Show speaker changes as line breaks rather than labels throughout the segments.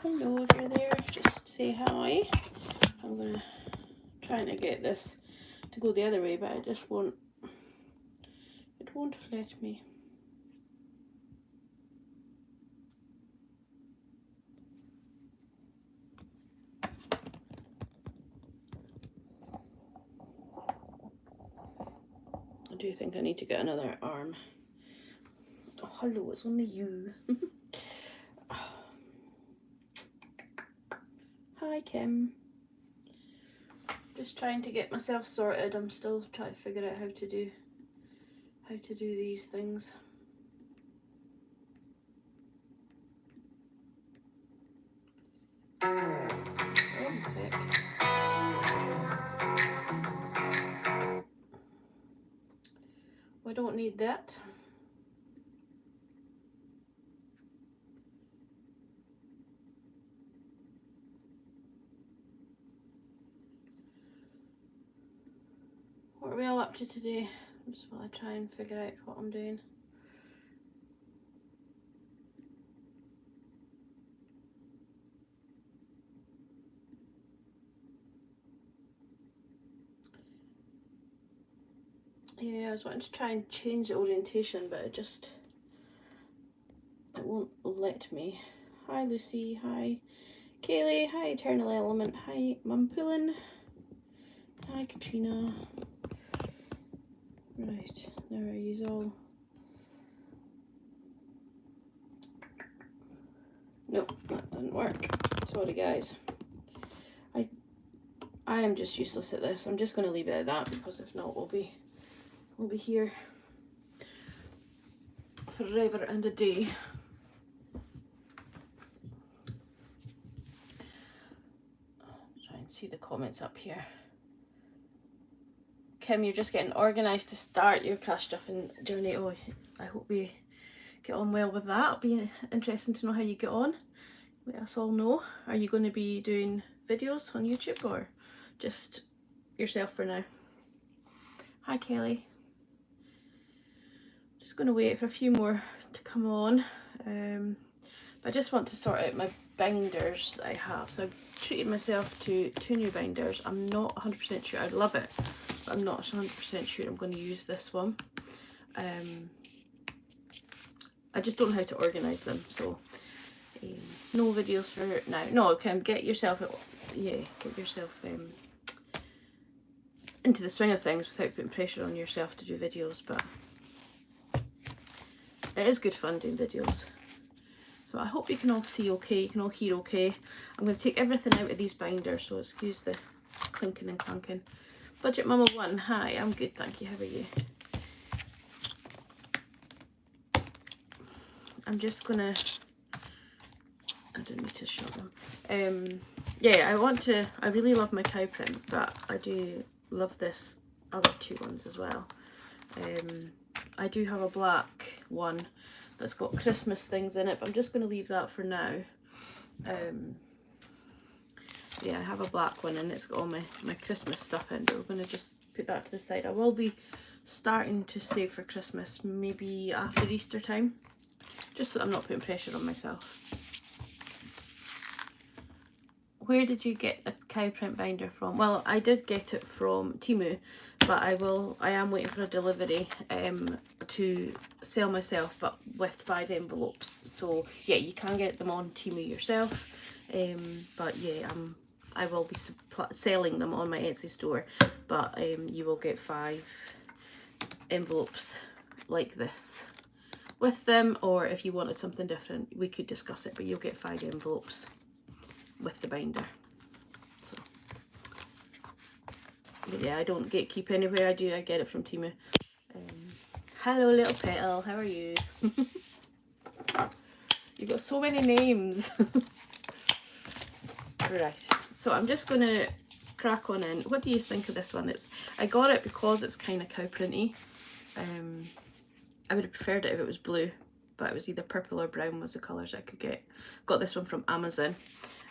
Hello, if you're there, just say hi. I'm gonna trying to get this to go the other way, but it won't let me. I do think I need to get another arm. Oh, hello, it's only you. Hi, Kim. Just trying to get myself sorted. I'm still trying to figure out how to do these things. Oh, heck. I don't need that. What are we all up to today? Just while I try and figure out what I'm doing. Yeah, I was wanting to try and change the orientation, but it won't let me. Hi Lucy, hi Kaylee, hi Eternal Element, hi Mum Pullin, hi Katrina. Right, there are you all. Nope, that didn't work. Sorry guys. I am just useless at this. I'm just going to leave it at that, because if not we'll be here forever and a day. Try and see the comments up here. Kim, you're just getting organised to start your cash stuffing journey. Oh, I hope we get on well with that. It'll be interesting to know how you get on. Let us all know. Are you going to be doing videos on YouTube or just yourself for now? Hi Kelly. Just going to wait for a few more to come on. But I just want to sort out my binders that I have. So I've treated myself to 2 new binders. I'm not 100% sure. I love it, but I'm not 100% sure I'm going to use this one. I just don't know how to organise them, so no videos for now. No, Kim, get yourself into the swing of things without putting pressure on yourself to do videos, but it is good fun doing videos. So I hope you can all see okay, you can all hear okay. I'm going to take everything out of these binders, so excuse the clinking and clanking. Budget Mama 1, hi, I'm good, thank you, how are you? I'm just gonna, I don't need to show them. Yeah, I really love my cow print, but I do love this other 2 ones as well. I do have a black one that's got Christmas things in it, but I'm just going to leave that for now. Yeah, I have a black one and it's got all my Christmas stuff in, but we're going to just put that to the side. I will be starting to save for Christmas, maybe after Easter time, just so that I'm not putting pressure on myself. Where did you get a cow print binder from? Well, I did get it from Temu, but I am waiting for a delivery to sell myself, but with 5 envelopes. So yeah, you can get them on Temu yourself, but yeah, I will be selling them on my Etsy store, but you will get 5 envelopes like this with them, or if you wanted something different, we could discuss it, but you'll get 5 envelopes with the binder. So but yeah, I don't gatekeep anywhere. I get it from Temu. Hello little petal, how are you? You've got so many names. Right, so I'm just gonna crack on in. What do you think of this one? I got it because it's kind of cow printy. I would have preferred it if it was blue, but it was either purple or brown was the colours I could get. Got this one from Amazon,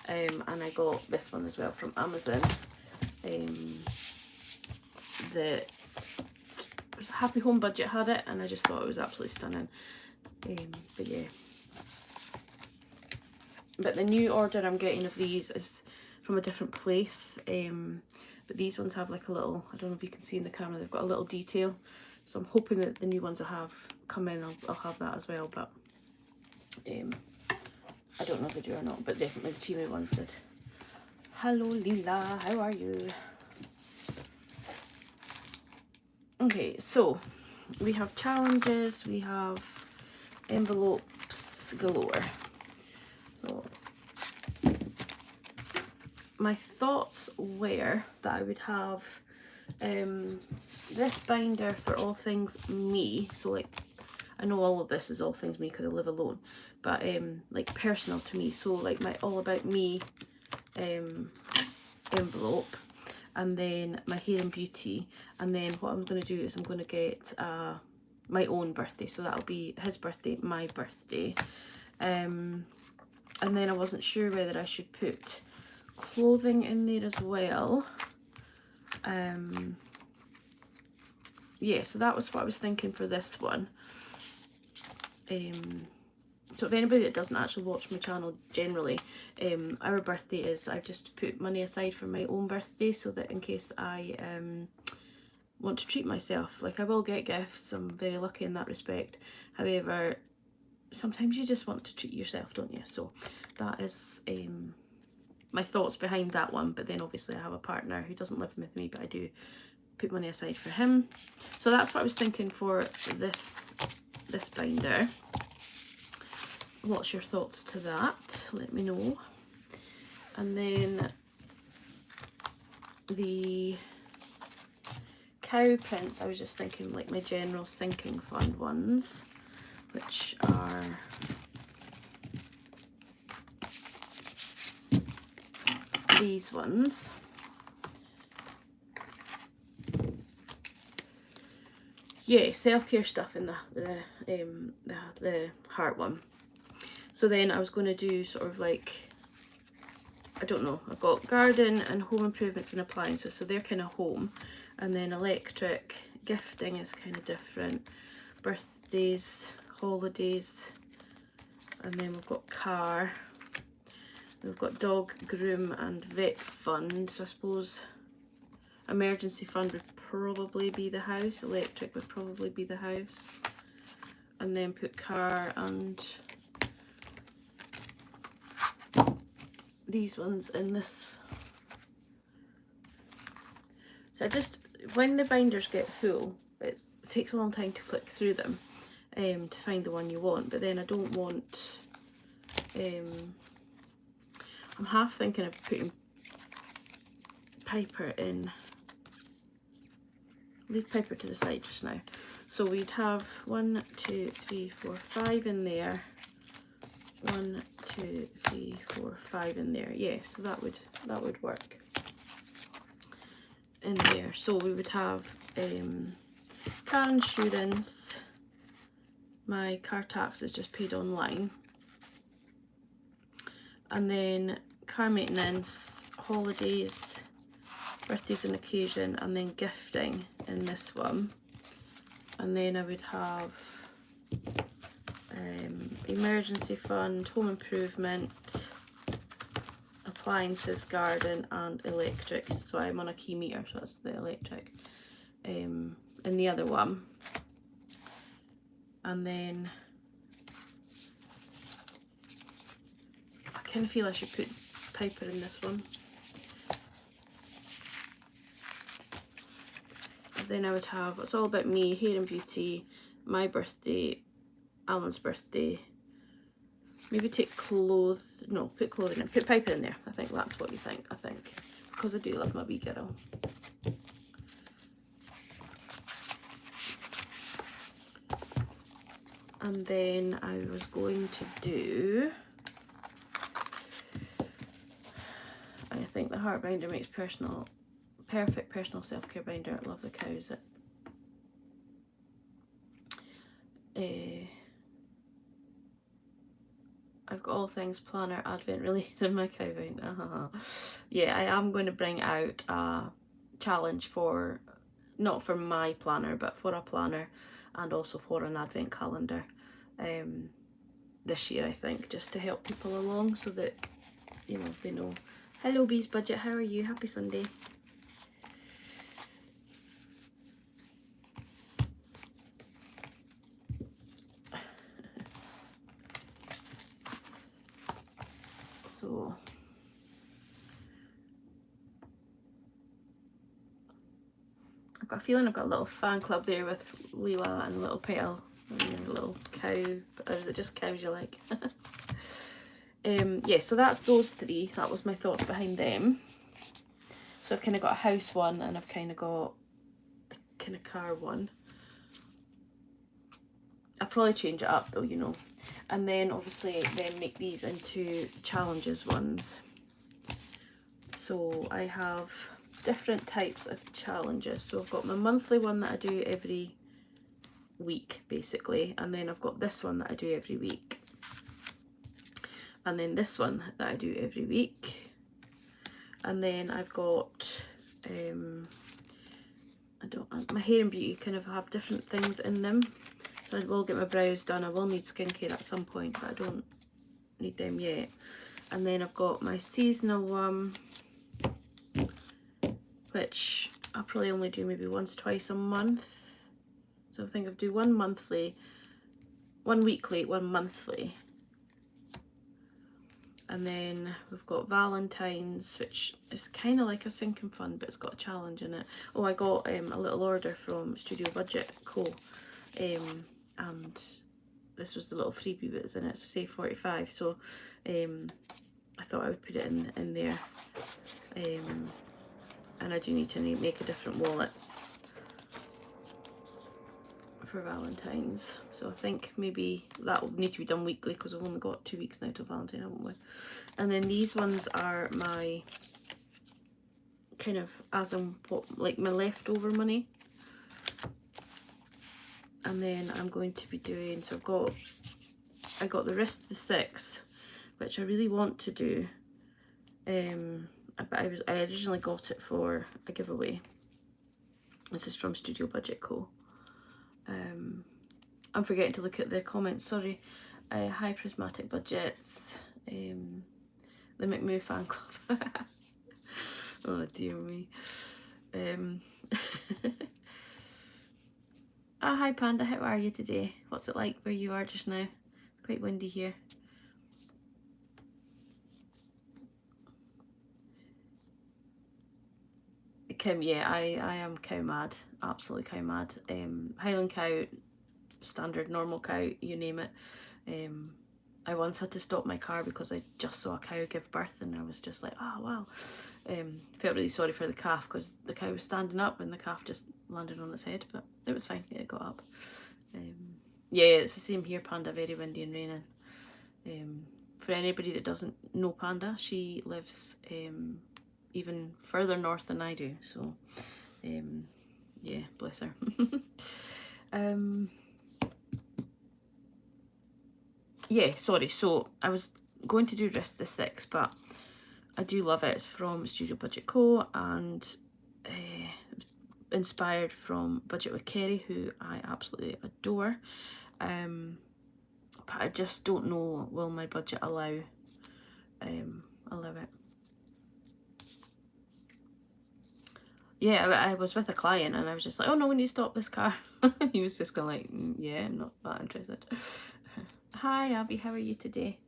and I got this one as well from Amazon. The Happy Home Budget had it, and I just thought it was absolutely stunning. But yeah, but the new order I'm getting of these is from a different place. But these ones have like a little, I don't know if you can see in the camera, they've got a little detail. So I'm hoping that the new ones I have come in, I'll have that as well. But I don't know if they do or not, but definitely the Temu ones did. Hello Leela, how are you? Okay, so we have challenges, we have envelopes galore. So my thoughts were that I would have this binder for all things me. So like, I know all of this is all things me because I live alone, but like personal to me. So like my all about me envelope, and then my hair and beauty, and then what I'm going to do is I'm going to get my own birthday, so that'll be his birthday, my birthday, and then I wasn't sure whether I should put clothing in there as well. Yeah, so that was what I was thinking for this one. So if anybody that doesn't actually watch my channel generally, our birthday is, I've just put money aside for my own birthday so that in case I want to treat myself, like I will get gifts, I'm very lucky in that respect. However, sometimes you just want to treat yourself, don't you? So that is my thoughts behind that one. But then obviously I have a partner who doesn't live with me, but I do put money aside for him. So that's what I was thinking for this binder. What's your thoughts to that? Let me know. And then the cow prints, I was just thinking like my general sinking fund ones, which are these ones. Yeah, self-care stuff in the heart one. So then I was going to do sort of like, I don't know, I've got garden and home improvements and appliances, so they're kind of home, and then electric, gifting is kind of different, birthdays, holidays, and then we've got car, we've got dog, groom and vet fund. So I suppose emergency fund would probably be the house, electric would probably be the house, and then put car and these ones in this. So I just, when the binders get full, it takes a long time to flick through them to find the one you want, but then I don't want, I'm half thinking of putting Piper in, leave Piper to the side just now. So we'd have 1, 2, 3, 4, 5 in there, 1, 2, 3, 4, 5 in there. Yeah, so that would work in there. So we would have car insurance, my car tax is just paid online, and then car maintenance, holidays, birthdays and occasion, and then gifting in this one. And then I would have emergency fund, home improvement, appliances, garden and electric. So I'm on a key meter, so that's the electric in the other one. And then I kind of feel I should put Piper in this one. And then I would have, it's all about me, hair and beauty, my birthday, Alan's birthday. Maybe take clothes, no, put clothing in, put Piper in there. I think that's what you think, I think. Because I do love my wee girl. And then I was going to do, I think the heart binder makes perfect personal self-care binder. I love the cows. I've got all things planner advent related in my cow binder. Yeah, I am going to bring out a challenge for, not for my planner, but for a planner and also for an advent calendar. this year, I think, just to help people along so that, you know, they know. Hello Bees Budget, how are you? Happy Sunday. So I've got a feeling I've got a little fan club there with Leela and Little Petal and a little cow, or is it just cows you like? Yeah, so that's those three. That was my thoughts behind them. So I've kind of got a house one and I've kind of got a kind of car one. I'll probably change it up though, you know. And then obviously then make these into challenges ones. So I have different types of challenges. So I've got my monthly one that I do every week basically, and then I've got this one that I do every week, and then this one that I do every week, and then I've got my hair and beauty kind of have different things in them. So I will get my brows done. I will need skincare at some point, but I don't need them yet. And then I've got my seasonal one, which I'll probably only do maybe once, twice a month. So I think I'll do one monthly, one weekly, one monthly. And then we've got Valentine's, which is kind of like a sinking fund, but it's got a challenge in it. Oh, I got a little order from Studio Budget Co. And this was the little freebie bits in it, so save 45. So I thought I would put it in there. And I do need to make a different wallet for Valentine's, so I think maybe that will need to be done weekly because we've only got 2 weeks now till Valentine, haven't we? And then these ones are my kind of like my leftover money. And then I'm going to be doing, so I got the Wrist the 6, which I really want to do, but I originally got it for a giveaway. This is from Studio Budget Co. I'm forgetting to look at the comments, sorry. Hi Prismatic Budgets, the McMoo fan club. Oh dear me. Hi Panda, how are you today? What's it like where you are just now? It's quite windy here. Kim, yeah, I am cow mad, absolutely cow mad. Highland cow, standard, normal cow, you name it. I once had to stop my car because I just saw a cow give birth and I was just like, oh wow. Felt really sorry for the calf because the cow was standing up and the calf just landed on its head, but it was fine, it got up. Yeah, it's the same here, Panda, very windy and raining. For anybody that doesn't know Panda, she lives even further north than I do, so yeah, bless her. Yeah, sorry, so I was going to do Wrist the 6, but I do love it. It's from Studio Budget Co. and inspired from Budget with Kerry, who I absolutely adore. But I just don't know, will my budget allow it? Yeah, I was with a client and I was just like, oh no, we need to stop this car. He was just going like, yeah, I'm not that interested. Hi Abby, how are you today?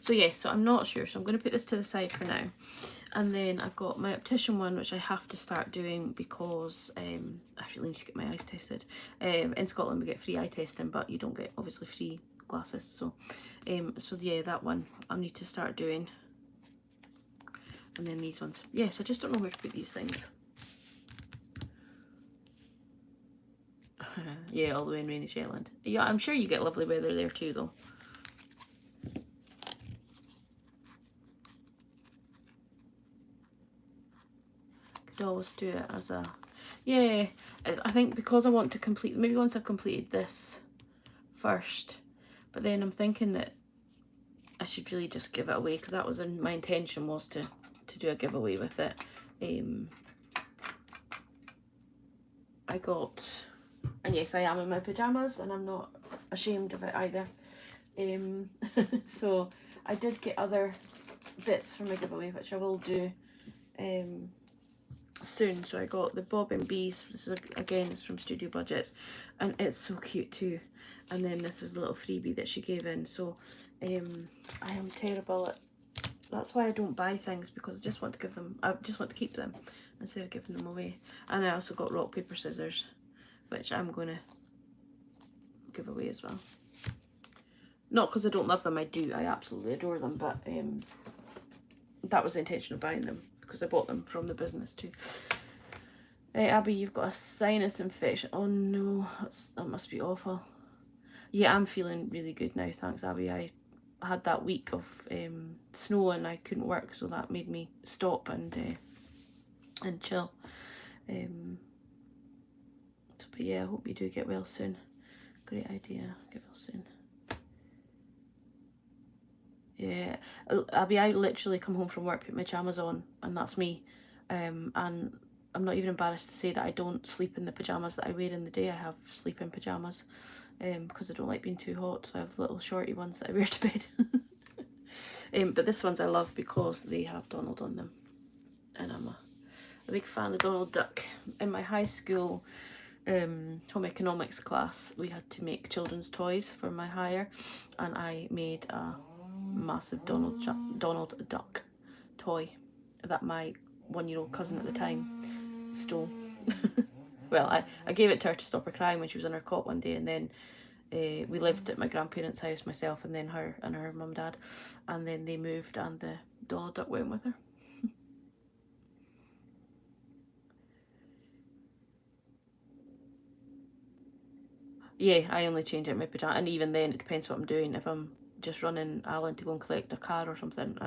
So yeah, so I'm not sure, so I'm going to put this to the side for now. And then I've got my optician one, which I have to start doing because I really need to get my eyes tested. In Scotland we get free eye testing, but you don't get obviously free glasses, so so yeah, that one I need to start doing. And then these ones, yeah, so I just don't know where to put these things. Yeah, all the way in rainy Shetland. Yeah, I'm sure you get lovely weather there too though. Could always do it as a, yeah, I think because I want to complete, maybe once I've completed this first, but then I'm thinking that I should really just give it away because that was my intention, was to do a giveaway with it. I got, and yes, I am in my pyjamas and I'm not ashamed of it either. So I did get other bits from a giveaway, which I will do soon. So I got the Bob and Bees. This is again, it's from Studio Budgets, and it's so cute too. And then this was a little freebie that she gave in. So I am terrible at, that's why I don't buy things, because I just want to give them, I just want to keep them instead of giving them away. And I also got rock, paper, scissors, which I'm going to give away as well. Not because I don't love them, I do, I absolutely adore them, but that was the intention of buying them, because I bought them from the business too. Abby, you've got a sinus infection. Oh no, that must be awful. Yeah, I'm feeling really good now, thanks Abby. I had that week of snow and I couldn't work, so that made me stop and chill. But yeah, I hope you do get well soon. Great idea, get well soon. Yeah, Abby, I literally come home from work, put my pyjamas on, and that's me. And I'm not even embarrassed to say that I don't sleep in the pyjamas that I wear in the day. I have sleeping pyjamas, because I don't like being too hot, so I have little shorty ones that I wear to bed. But this ones I love because they have Donald on them, and I'm a big fan of Donald Duck. In my high school home economics class, we had to make children's toys for my hire, and I made a massive Donald Duck toy that my 1-year-old cousin at the time stole. Well, I gave it to her to stop her crying when she was in her cot one day, and then we lived at my grandparents' house, myself and then her and her mum and dad, and then they moved and the Donald Duck went with her. Yeah, I only change it in my pyjamas, and even then it depends what I'm doing. If I'm just running Alan to go and collect a car or something,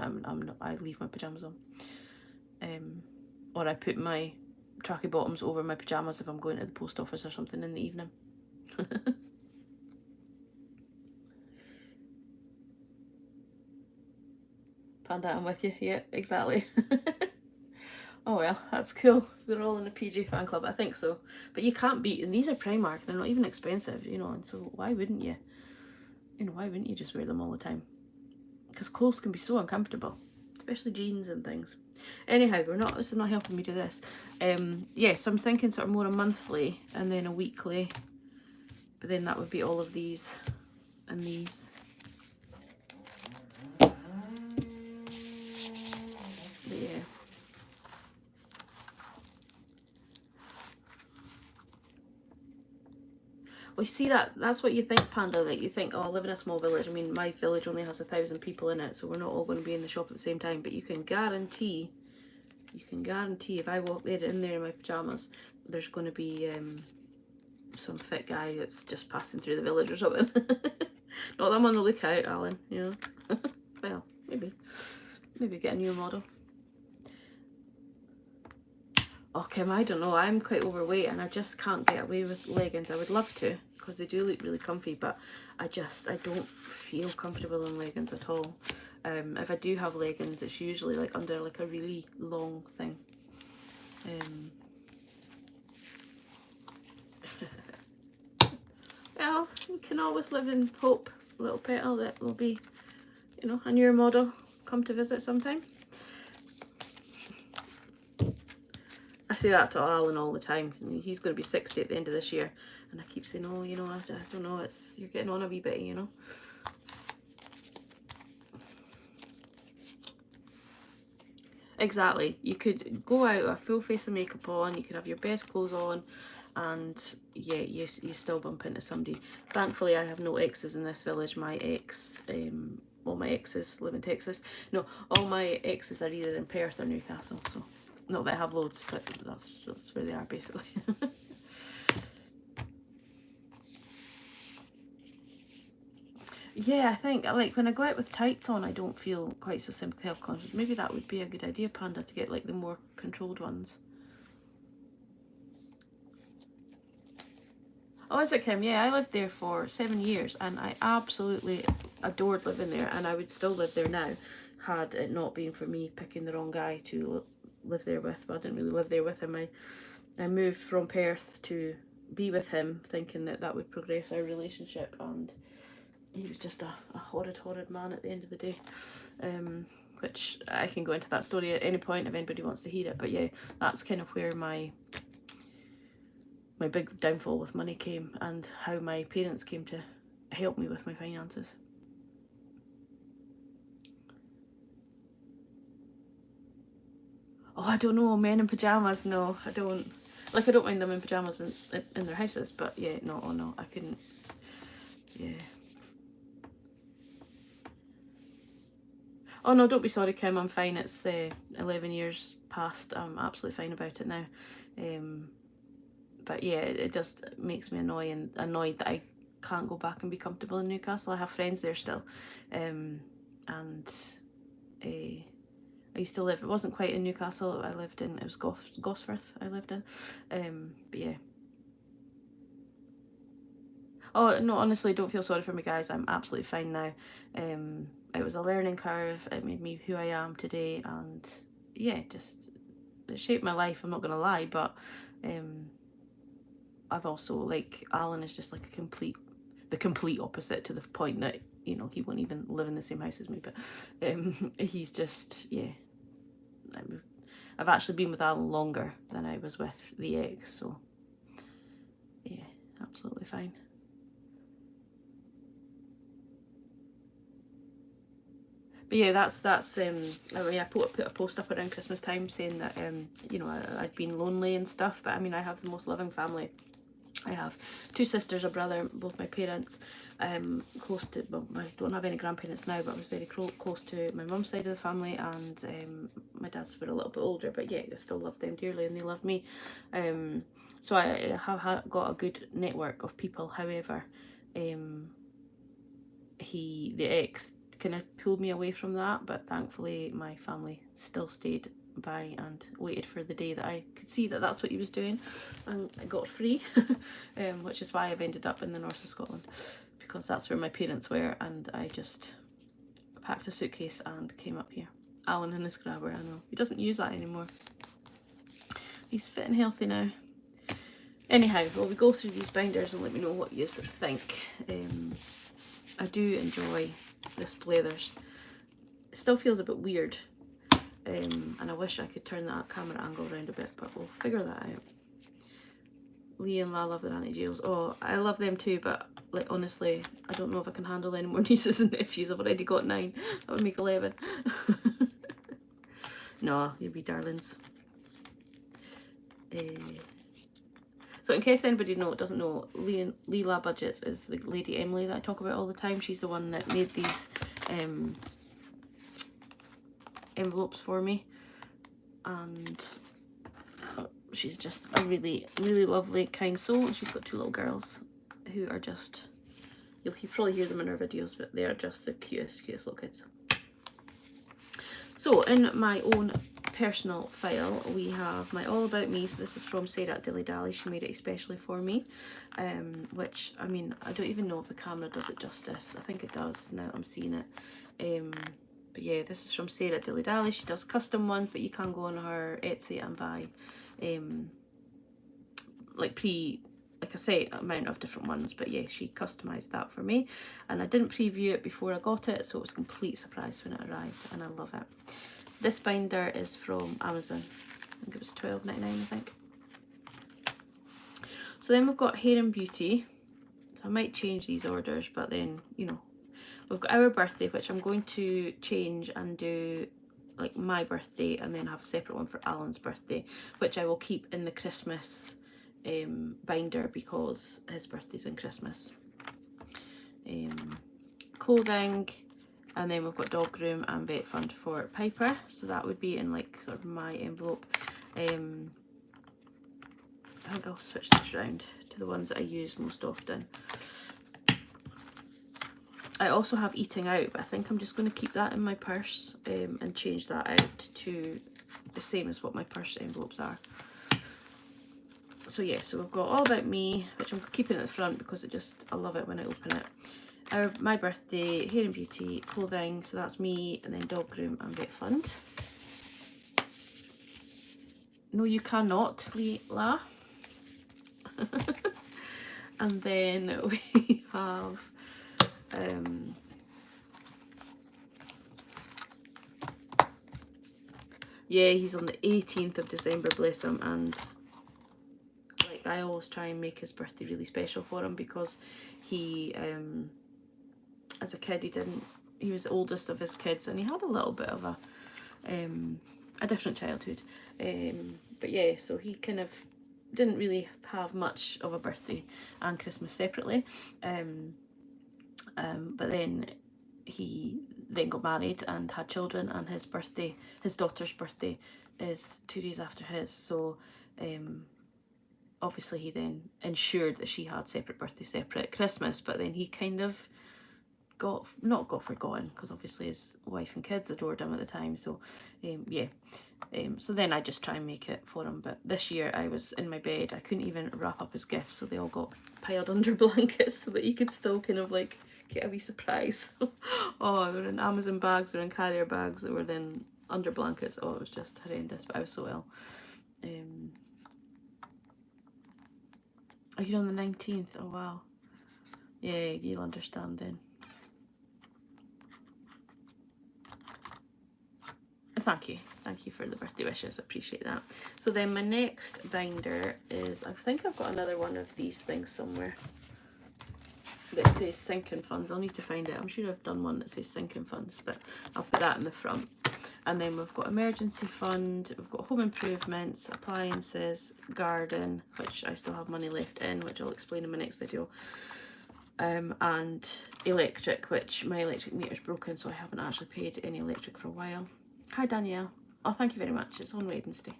I leave my pyjamas on. Or I put my tracky bottoms over my pyjamas if I'm going to the post office or something in the evening. Panda, I'm with you. Yeah, exactly. Oh well, that's cool. We're all in a PJ fan club. I think so. But you can't beat, and these are Primark. They're not even expensive, you know, and so why wouldn't you? You know, why wouldn't you just wear them all the time? Because clothes can be so uncomfortable, especially jeans and things. Anyhow, this is not helping me do this. Yeah, so I'm thinking sort of more a monthly and then a weekly. But then that would be all of these and these. But yeah. Well, you see that's what you think, Panda, that you think, oh, I live in a small village. I mean, my village only has 1,000 people in it, so we're not all going to be in the shop at the same time. But you can guarantee if I walk in there in my pyjamas, there's going to be some fit guy that's just passing through the village or something. Not that I'm on the lookout, Alan, you know. Well, maybe get a new model. Oh, Kim, I don't know. I'm quite overweight and I just can't get away with leggings. I would love to, because they do look really comfy, but I don't feel comfortable in leggings at all. If I do have leggings, it's usually like under like a really long thing. Well, you can always live in hope, little petal, that will be, you know, a newer model come to visit sometime. I say that to Alan all the time. He's going to be 60 at the end of this year, and I keep saying, oh, you know, I don't know, you're getting on a wee bit, you know. Exactly. You could go out with a full face of makeup on, you could have your best clothes on, and yeah, you still bump into somebody. Thankfully, I have no exes in this village. My ex, all my exes live in Texas. No, all my exes are either in Perth or Newcastle, so not that I have loads, but that's where they are basically. Yeah, I think like when I go out with tights on, I don't feel quite so self-conscious. Maybe that would be a good idea, Panda, to get like the more controlled ones. Oh, is it, Kim? Yeah, I lived there for 7 years and I absolutely adored living there, and I would still live there now had it not been for me picking the wrong guy to live there with. But I didn't really live there with him. I moved from Perth to be with him thinking that would progress our relationship, and he was just a horrid, horrid man at the end of the day. Which I can go into that story at any point if anybody wants to hear it. But yeah, that's kind of where my big downfall with money came, and how my parents came to help me with my finances. Oh, I don't know, men in pyjamas, no, I don't. Like, I don't mind them in pyjamas in their houses, but yeah, no, oh no, I couldn't, yeah. Oh no, don't be sorry, Kim, I'm fine. It's 11 years past, I'm absolutely fine about it now. But yeah, it just makes me annoyed that I can't go back and be comfortable in Newcastle. I have friends there still, and I used to live, it wasn't quite in Newcastle, I lived in, it was Gosforth I lived in, but yeah. Oh no, honestly, don't feel sorry for me, guys, I'm absolutely fine now. It was a learning curve, it made me who I am today, and yeah, just, it shaped my life, I'm not gonna lie, but I've also, like, Alan is just like the complete opposite, to the point that, you know, he won't even live in the same house as me, but he's just, yeah, I've actually been with Alan longer than I was with the ex, so yeah, absolutely fine. But yeah, that's I mean, I put a post up around Christmas time saying that you know, I'd been lonely and stuff, but I mean, I have the most loving family. I have 2 sisters, a brother, both my parents. Close to, well, I don't have any grandparents now, but I was very close to my mum's side of the family, and my dad's were a little bit older, but yeah, I still love them dearly, and they love me. So I have got a good network of people. However, the ex kind of pulled me away from that, but thankfully my family still stayed by and waited for the day that I could see that that's what he was doing, and I got free. Which is why I've ended up in the north of Scotland, because that's where my parents were, and I just packed a suitcase and came up here. Alan and his grabber, I know, he doesn't use that anymore. He's fit and healthy now. Anyhow, well, we go through these binders and let me know what you think. I do enjoy this Blathers. It still feels a bit weird, and I wish I could turn that camera angle around a bit, but we'll figure that out. Lee and La love the Auntie Jails. Oh, I love them too, but like, honestly, I don't know if I can handle any more nieces and nephews. I've already got 9. That would make 11. No, you'd be darlings. So in case anybody doesn't know, Leela Budgets is the Lady Emily that I talk about all the time. She's the one that made these envelopes for me, and she's just a really, really lovely, kind soul, and she's got 2 little girls who are just, you'll probably hear them in her videos, but they are just the cutest little kids. So in my own personal file, we have my All About Me. So this is from Sarah at Dilly Dally. She made it especially for me, which, I mean, I don't even know if the camera does it justice. I think it does now that I'm seeing it. But yeah, this is from Sarah at Dilly Dally. She does custom ones, but you can go on her Etsy and buy like a set amount of different ones. But yeah, she customized that for me, and I didn't preview it before I got it, so it was a complete surprise when it arrived, and I love it. This binder is from Amazon. I think it was $12.99, I think. So then we've got Hair and Beauty. So I might change these orders, but then, you know, we've got Our Birthday, which I'm going to change and do like my birthday, and then have a separate one for Alan's birthday, which I will keep in the Christmas binder because his birthday's in Christmas. Clothing, and then we've got Dog Room and Vet Fund for Piper, so that would be in like sort of my envelope. I think I'll switch this around to the ones that I use most often. I also have Eating Out, but I think I'm just going to keep that in my purse and change that out to the same as what my purse envelopes are. So yeah, so we've got All About Me, which I'm keeping at the front because I love it when I open it. My Birthday, Hair and Beauty, Clothing, so that's me, and then Dog Groom and Vet Fund. No, you cannot, Leela. And then we have Yeah, he's on the 18th of December, bless him, and like I always try and make his birthday really special for him, because he, as a kid, he was the oldest of his kids, and he had a little bit of a different childhood. But yeah, so he kind of didn't really have much of a birthday and Christmas separately. But then he then got married and had children, and his daughter's birthday is 2 days after his. So obviously he then ensured that she had separate birthday, separate Christmas, but then he kind of not got forgotten, because obviously his wife and kids adored him at the time. So yeah, so then I just try and make it for him. But this year I was in my bed, I couldn't even wrap up his gifts, so they all got piled under blankets so that he could still kind of like get a wee surprise. Oh, they were in Amazon bags, they were in carrier bags, they were then under blankets. Oh, it was just horrendous, but I was so ill. Are you on the 19th? Oh wow. Yeah, you'll understand then. Thank you for the birthday wishes, I appreciate that. So then my next binder is, I think I've got another one of these things somewhere that says sinking funds. I'll need to find it. I'm sure I've done one that says sinking funds, but I'll put that in the front. And then we've got emergency fund, we've got home improvements, appliances, garden, which I still have money left in, which I'll explain in my next video, and electric, which my electric meter's broken, so I haven't actually paid any electric for a while. Hi Danielle. Oh, thank you very much. It's on Wednesday.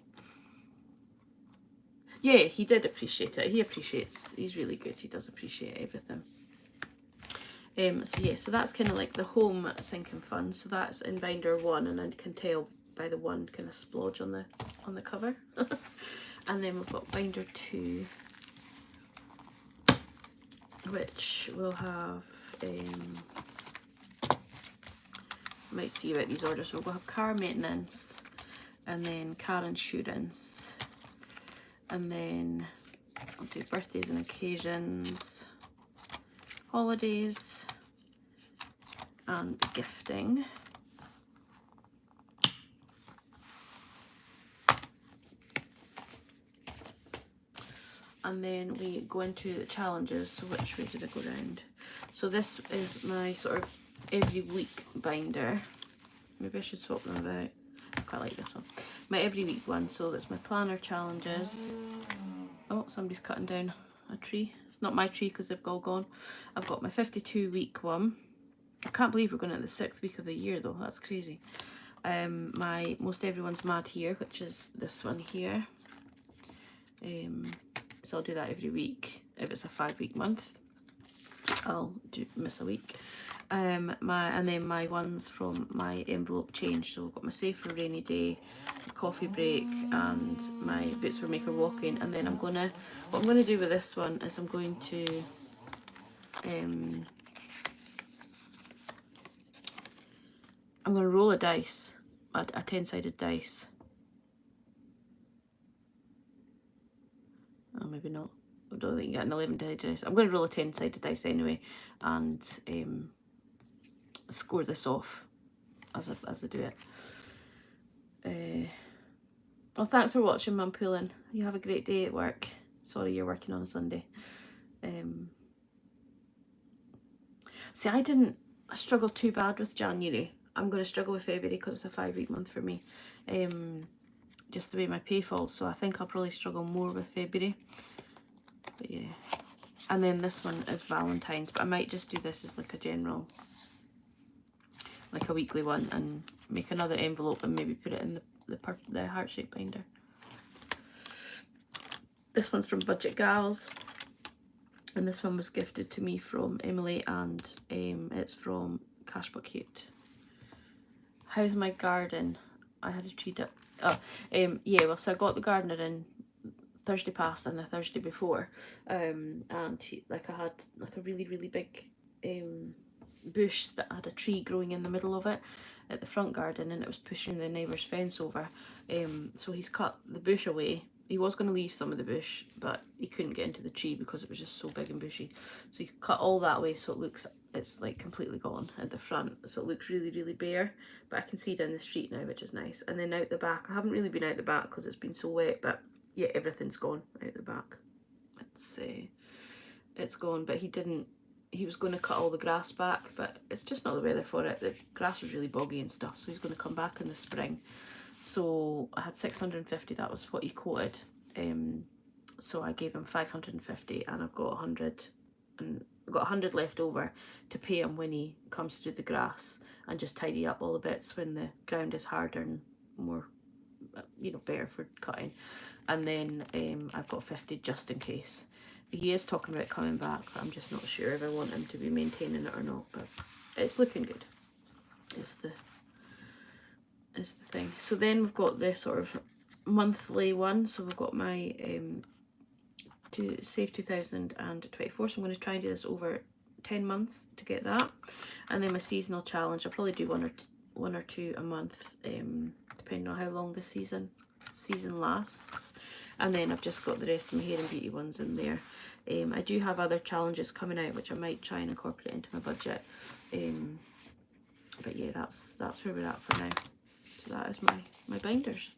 Yeah, he did appreciate it. He's really good. He does appreciate everything. So yeah, so that's kind of like the home sinking fund. So that's in binder 1, and I can tell by the 1 kind of splodge on the cover. And then we've got binder 2, which will have might see about these orders. So we'll have car maintenance, and then car insurance, and then I'll do birthdays and occasions, holidays, and gifting. And then we go into the challenges. So which way did I go round? So this is my sort of every week binder. Maybe I should swap them about. I quite like this one. My every week one. So that's my planner challenges. Oh, somebody's cutting down a tree. It's not my tree because they've all gone. I've got my 52-week one. I can't believe we're going into the 6th week of the year though. That's crazy. My Most Everyone's Mad Here, which is this one here. So I'll do that every week. If it's a 5-week month, I'll miss a week. And then my ones from my envelope change. So I've got my Save for a Rainy Day, coffee break, and my Boots for Maker walking. And then what I'm gonna do with this one is I'm going to I'm gonna roll a dice, a 10-sided dice. Oh, maybe not. I don't think you get an 11-sided dice. I'm going to roll a 10-sided dice anyway, and score this off as I do it. Well, thanks for watching, Mum Poolin. You have a great day at work. Sorry you're working on a Sunday. See, I struggled too bad with January. I'm going to struggle with February because it's a 5-week month for me. Just the way my pay falls, so I think I'll probably struggle more with February. But yeah. And then this one is Valentine's, but I might just do this as like a general, like a weekly one, and make another envelope and maybe put it in the heart-shaped binder. This one's from Budget Gals, and this one was gifted to me from Emily, and it's from Cash But Cute. How's my garden? I had to treat it. Oh, yeah, well, so I got the gardener in Thursday past and the Thursday before, and I had like a really big bush that had a tree growing in the middle of it at the front garden, and it was pushing the neighbour's fence over. So he's cut the bush away he was going to leave some of the bush, but he couldn't get into the tree because it was just so big and bushy. So he cut all that way, so it looks, it's like completely gone at the front, so it looks really, really bare, but I can see down the street now, which is nice. And then out the back, I haven't really been out the back because it's been so wet, but yeah, everything's gone out the back. It's gone, but he was going to cut all the grass back, but it's just not the weather for it. The grass was really boggy and stuff, so he's going to come back in the spring. So I had 650, that was what he quoted. So I gave him 550, and I've got 100, and I've got 100 left over to pay him when he comes to do the grass and just tidy up all the bits when the ground is harder and more, you know, better for cutting. And then I've got 50 just in case. He is talking about coming back, but I'm just not sure if I want him to be maintaining it or not, but it's looking good. Is the thing. So then we've got the sort of monthly one. So we've got my to save 2024. So I'm going to try and do this over 10 months to get that. And then my seasonal challenge, I'll probably do one or two a month, depending on how long the season lasts. And then I've just got the rest of my hair and beauty ones in there. I do have other challenges coming out, which I might try and incorporate into my budget. But yeah, that's where we're at for now. So that is my binders.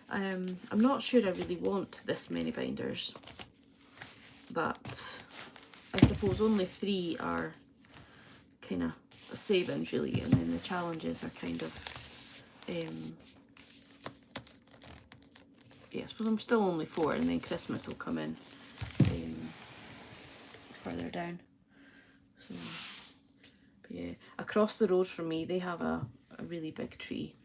I'm not sure I really want this many binders, but I suppose only 3 are kind of savings really, and then the challenges are kind of yeah, I suppose I'm still only 4, and then Christmas will come in further down. So, but yeah, across the road from me, they have a really big tree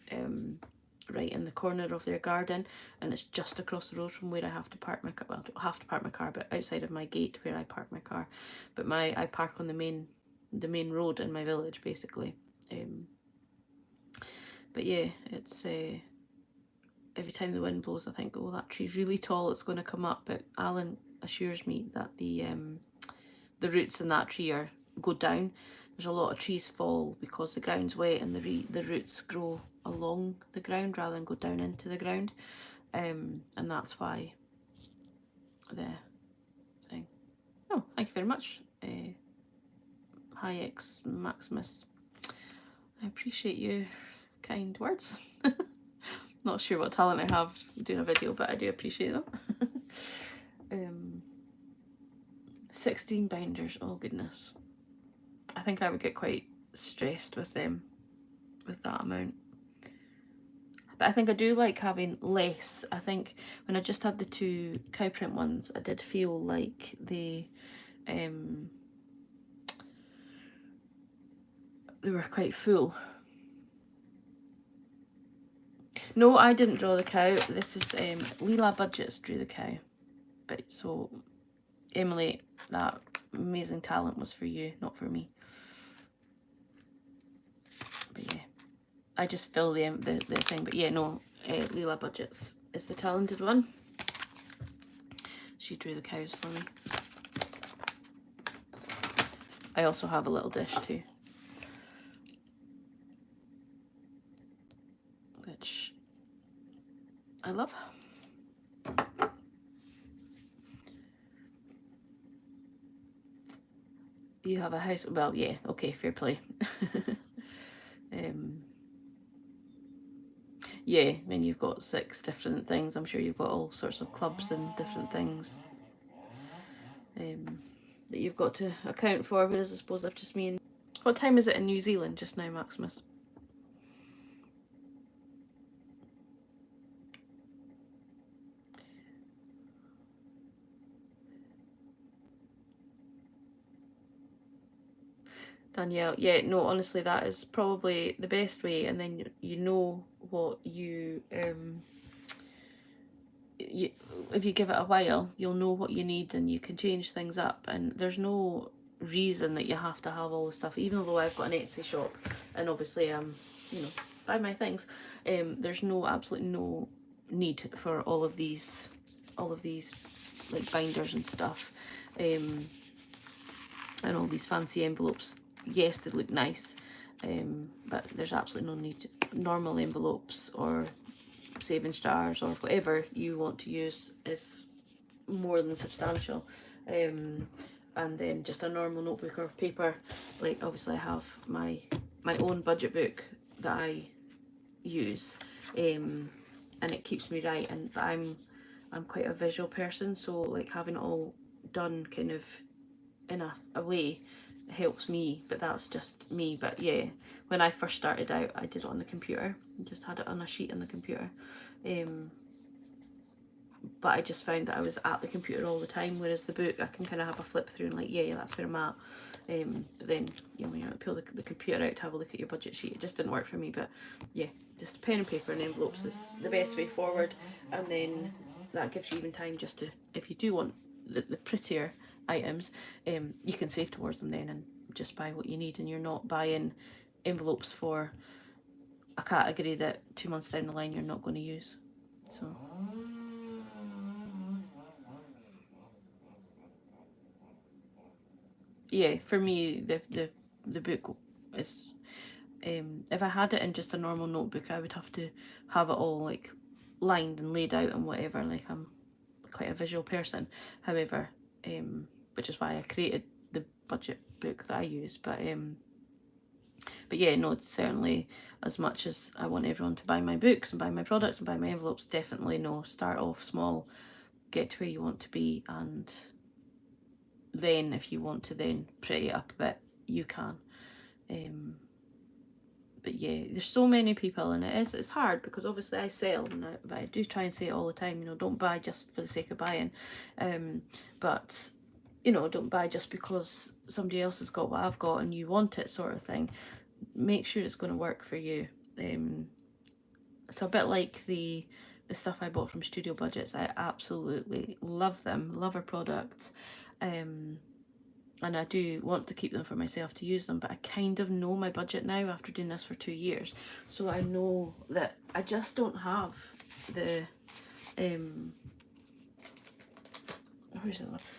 right in the corner of their garden, and it's just across the road from where I have to park my car. Well, I don't have to park my car, but outside of my gate where I park my car. But I park on the main road in my village, basically. But yeah, it's every time the wind blows, I think, oh, that tree's really tall, it's going to come up. But Alan assures me that the roots in that tree go down. There's a lot of trees fall because the ground's wet, and the roots grow along the ground rather than go down into the ground, and that's why the thing. Oh, thank you very much, Hi X Maximus. I appreciate your kind words. Not sure what talent I have doing a video, but I do appreciate them. 16 binders, oh goodness. I think I would get quite stressed with them, with that amount. But I think I do like having less. I think when I just had the 2 cow print ones, I did feel like they were quite full. No, I didn't draw the cow. This is Leela Budgets drew the cow. But so Emily, that amazing talent was for you, not for me. But yeah, I just fill the thing. But yeah, no, Leela Budgets is the talented one. She drew the cows for me. I also have a little dish too, which I love. You have a house, well, yeah, okay, fair play. Yeah, I mean, you've got 6 different things. I'm sure you've got all sorts of clubs and different things that you've got to account for, whereas I suppose I've just been... What time is it in New Zealand just now, Maximus? Danielle, yeah, no, honestly, that is probably the best way, and then you know what you if you give it a while, you'll know what you need, and you can change things up, and there's no reason that you have to have all the stuff. Even though I've got an Etsy shop, and obviously you know, buy my things, there's absolutely no need for all of these like binders and stuff, and all these fancy envelopes. Yes, they look nice, but there's absolutely no need to. Normal envelopes or saving stars or whatever you want to use is more than substantial. And then just a normal notebook or paper, like obviously I have my own budget book that I use, and it keeps me right. And I'm quite a visual person, so like having it all done kind of in a way helps me, but that's just me. But yeah, when I first started out, I did it on the computer, just had it on a sheet on the computer. But I just found that I was at the computer all the time, whereas the book I can kind of have a flip through and like, yeah, that's where I'm at. But then, you know, you have to pull the computer out to have a look at your budget sheet. It just didn't work for me. But yeah, just pen and paper and envelopes is the best way forward. And then that gives you even time just to, if you do want the prettier items, you can save towards them then and just buy what you need, and you're not buying envelopes for a category that 2 months down the line you're not going to use. So yeah, for me the book is, if I had it in just a normal notebook, I would have to have it all like lined and laid out and whatever. Like I'm quite a visual person. However, which is why I created the budget book that I use. But yeah, no, it's certainly, as much as I want everyone to buy my books and buy my products and buy my envelopes, definitely no, start off small, get to where you want to be, and then if you want to then pretty it up a bit, you can. But yeah, there's so many people, and it's hard because obviously I sell, but I do try and say it all the time, you know, don't buy just for the sake of buying. But you know, don't buy just because somebody else has got what I've got and you want it, sort of thing. Make sure it's going to work for you. So a bit like the stuff I bought from Studio Budgets, I absolutely love them, love our products, and I do want to keep them for myself to use them, but I kind of know my budget now after doing this for 2 years, so I know that I just don't have the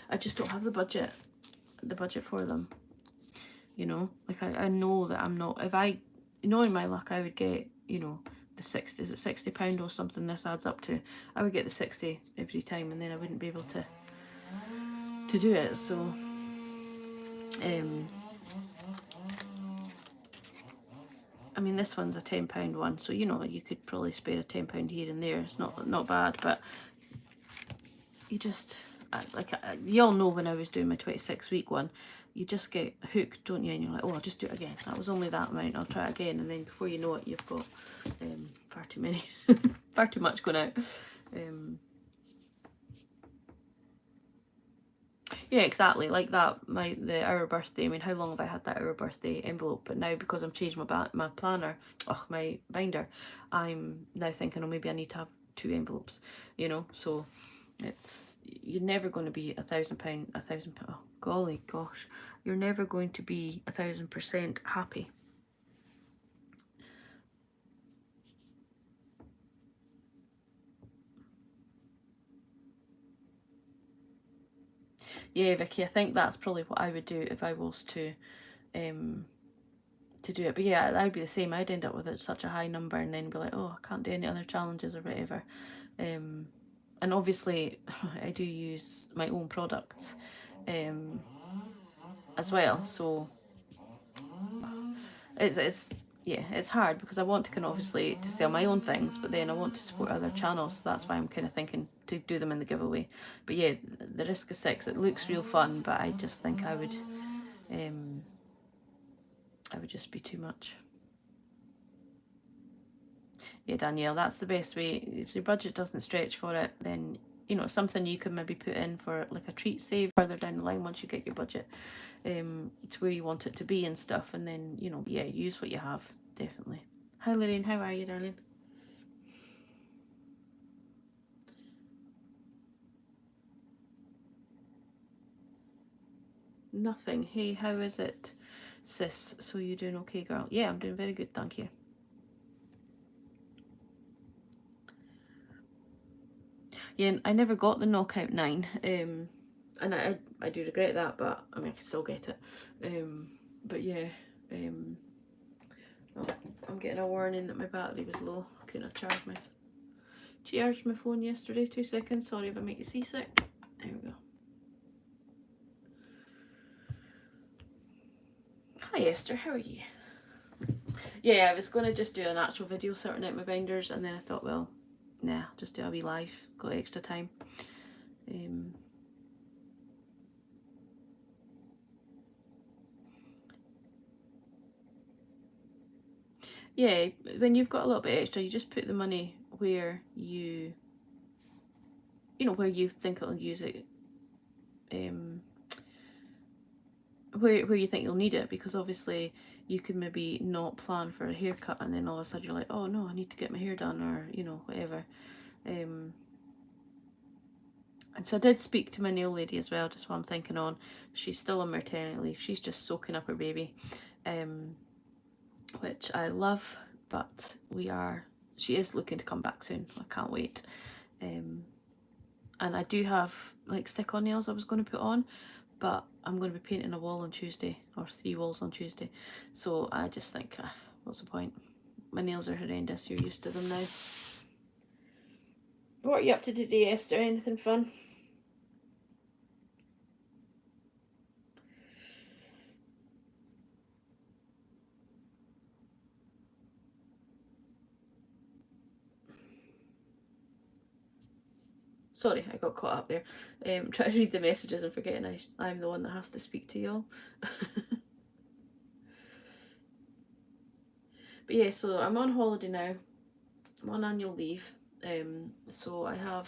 I just don't have the budget for them, you know. Like I know that I'm not, if I, you know, in my luck I would get, you know, the 60, is it £60 or something this adds up to, I would get the 60 every time, and then I wouldn't be able to do it. So I mean, this one's a £10 one, so you know, you could probably spare a £10 here and there. It's not bad, but you just, you all know when I was doing my 26-week one, you just get hooked, don't you? And you're like, oh, I'll just do it again. That was only that amount. I'll try it again, and then before you know it, you've got far too many, far too much going out. Yeah, exactly, like that. Our birthday. I mean, how long have I had that our birthday envelope? But now, because I've changed my planner, my binder, I'm now thinking, oh, maybe I need to have 2 envelopes. You know, so it's, you're never going to be £1,000. Oh, golly gosh, you're never going to be 1,000% happy. Yeah, Vicky, I think that's probably what I would do if I was to do it. But yeah, that would be the same. I'd end up with such a high number and then be like, oh, I can't do any other challenges or whatever. And obviously I do use my own products as well, so it's yeah, it's hard because I want to kind of obviously to sell my own things, but then I want to support other channels, so that's why I'm kind of thinking to do them in the giveaway. But yeah, the Risk of 6, it looks real fun, but I just think I would just be too much. Yeah, Danielle, that's the best way. If your budget doesn't stretch for it, then you know, something you can maybe put in for like a treat save further down the line once you get your budget to where you want it to be and stuff, and then, you know, yeah, use what you have, definitely. Hi Lorraine, how are you, darling? Nothing. Hey, how is it, sis? So you doing okay, girl? Yeah, I'm doing very good, thank you. Yeah, I never got the knockout 9, and I do regret that, but I mean, I can still get it. But yeah, oh, I'm getting a warning that my battery was low. I couldn't have charged my recharged my phone yesterday. 2 seconds. Sorry if I make you seasick. There we go. Hi Esther, how are you? Yeah, I was going to just do an actual video sorting out my binders, and then I thought, well, nah, just do a wee live. Got extra time. Yeah, when you've got a little bit extra, you just put the money where you know, where you think it'll use it, where you think you'll need it, because obviously you could maybe not plan for a haircut and then all of a sudden you're like, oh no, I need to get my hair done, or you know, whatever. And so I did speak to my nail lady as well, just while I'm thinking on. She's still on maternity leave. She's just soaking up her baby, which I love, but she is looking to come back soon. I can't wait. And I do have like stick-on nails I was going to put on, but I'm going to be painting a wall on Tuesday, or 3 walls on Tuesday. So I just think, what's the point? My nails are horrendous. You're used to them now. What are you up to today, Esther? Anything fun? Sorry, I got caught up there. Trying to read the messages and forgetting I'm the one that has to speak to y'all. But yeah, so I'm on holiday now. I'm on annual leave. So I have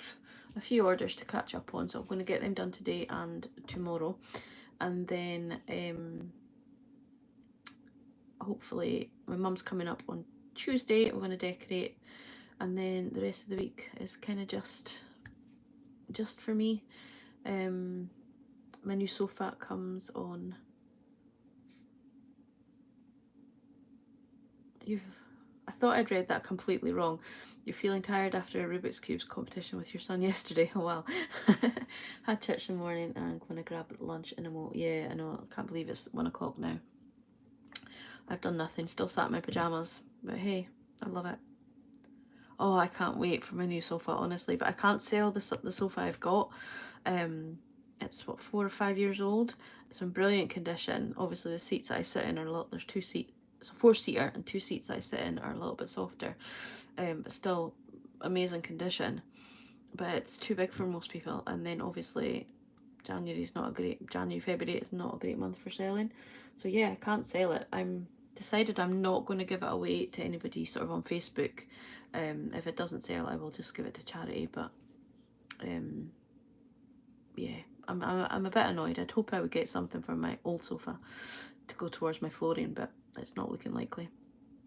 a few orders to catch up on, so I'm going to get them done today and tomorrow. And then hopefully my mum's coming up on Tuesday. We're going to decorate, and then the rest of the week is kind of just for me. My new sofa comes on. I thought I'd read that completely wrong. You're feeling tired after a Rubik's Cubes competition with your son yesterday. Oh well. Had church in the morning and going to grab lunch in a moment. Yeah, I know. I can't believe it's 1 o'clock now. I've done nothing. Still sat in my pajamas. But hey, I love it. Oh, I can't wait for my new sofa, honestly. But I can't sell the sofa I've got. It's what, 4 or 5 years old. It's in brilliant condition. Obviously, the seats that I sit in are there's 2 seats. It's a 4-seater, and 2 seats I sit in are a little bit softer, but still amazing condition. But it's too big for most people, and then obviously February is not a great month for selling. So yeah, I can't sell it. I'm decided I'm not going to give it away to anybody sort of on Facebook. If it doesn't sell, I will just give it to charity. But yeah, I'm a bit annoyed. I'd hope I would get something for my old sofa to go towards my flooring, but it's not looking likely.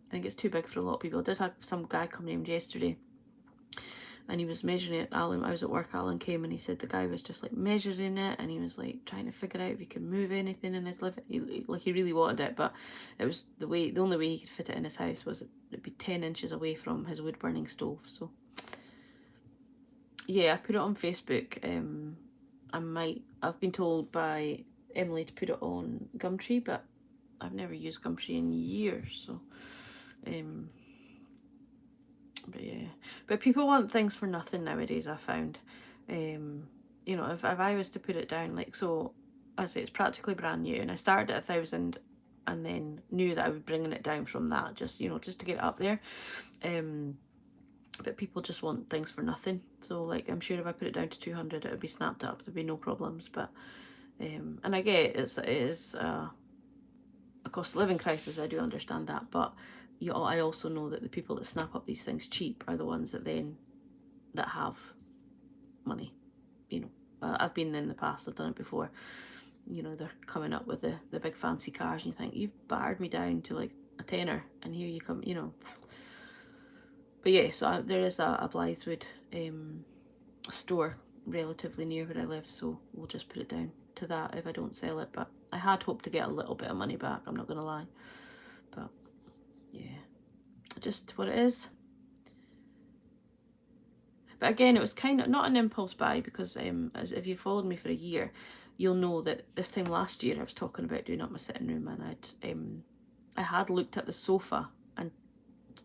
I think it's too big for a lot of people. I did have some guy come round yesterday, and he was measuring it. I was at work, Alan came, and he said the guy was just like measuring it, and he was like trying to figure out if he could move anything in his living. He really wanted it, but it was the only way he could fit it in his house was it'd be 10 inches away from his wood burning stove. So yeah, I put it on Facebook. I've been told by Emily to put it on Gumtree, but I've never used Gumtree in years, so but yeah, but people want things for nothing nowadays, I found. You know, if I was to put it down, like, so I say it's practically brand new, and I started at 1,000 and then knew that I would bringing it down from that, just, you know, just to get it up there. But people just want things for nothing, so like, I'm sure if I put it down to 200 it would be snapped up, there'd be no problems. But and I get it is a cost of living crisis, I do understand that, but I also know that the people that snap up these things cheap are the ones that have money. You know, I've been in the past, I've done it before. You know, they're coming up with the big fancy cars, and you think, you've barred me down to like a tenner, and here you come, you know. But yeah, so there is a Blytheswood store relatively near where I live, so we'll just put it down to that if I don't sell it. But I had hoped to get a little bit of money back, I'm not gonna lie. But yeah, just what it is. But again, it was kind of not an impulse buy, because as if you followed me for a year, you'll know that this time last year I was talking about doing up my sitting room, and I had looked at the sofa and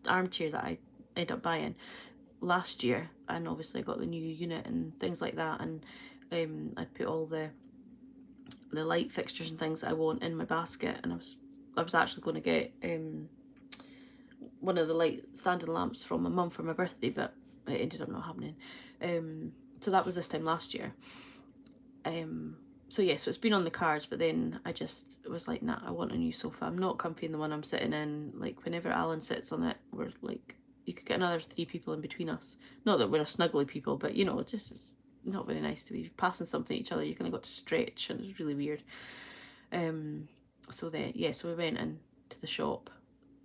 armchair that I ended up buying. last year, and obviously I got the new unit and things like that, and I'd put all the light fixtures and things that I want in my basket, and I was actually going to get one of the light standing lamps from my mum for my birthday, but it ended up not happening. So that was this time last year. So yeah, so it's been on the cards, but then I just was like, nah, I want a new sofa. I'm not comfy in the one I'm sitting in. Like, whenever Alan sits on it, we're like, you could get another 3 people in between us. Not that we're a snuggly people, but you know, just it's not very nice to be passing something to each other. You kind of got to stretch, and it's really weird. So then, yeah, so we went into the shop.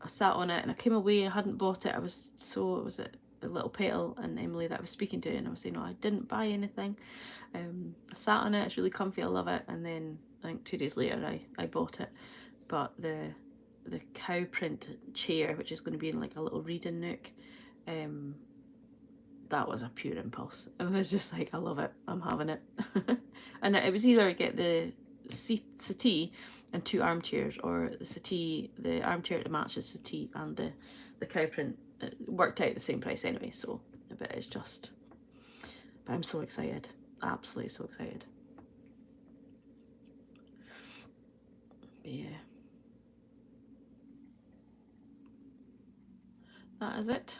I sat on it and I came away and I hadn't bought it. It was a little petal and Emily that I was speaking to, and I was saying, no, I didn't buy anything. I sat on it, it's really comfy, I love it. And then I think 2 days later I bought it. But the cow print chair, which is going to be in like a little reading nook, that was a pure impulse. I was just like, I love it, I'm having it. And it was either get the settee and 2 armchairs, or the settee, the armchair to match the settee, and the cow print. It worked out the same price anyway, so, but it's just, but I'm so excited, absolutely so excited. But yeah, that is it.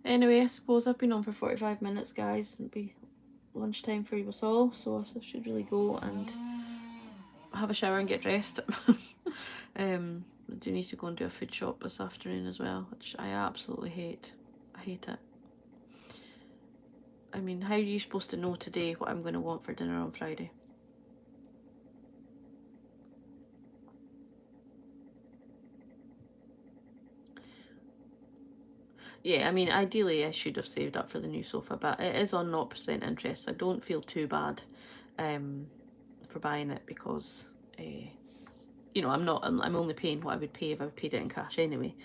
Anyway, I suppose I've been on for 45 minutes, guys. It'll be lunchtime for us all, so I should really go and have a shower and get dressed. I do need to go and do a food shop this afternoon as well, which I absolutely hate. I hate it. I mean, how are you supposed to know today what I'm going to want for dinner on Friday? Yeah, I mean, ideally I should have saved up for the new sofa, but it is on 0% interest, so I don't feel too bad for buying it, because you know, I'm only paying what I would pay if I paid it in cash anyway.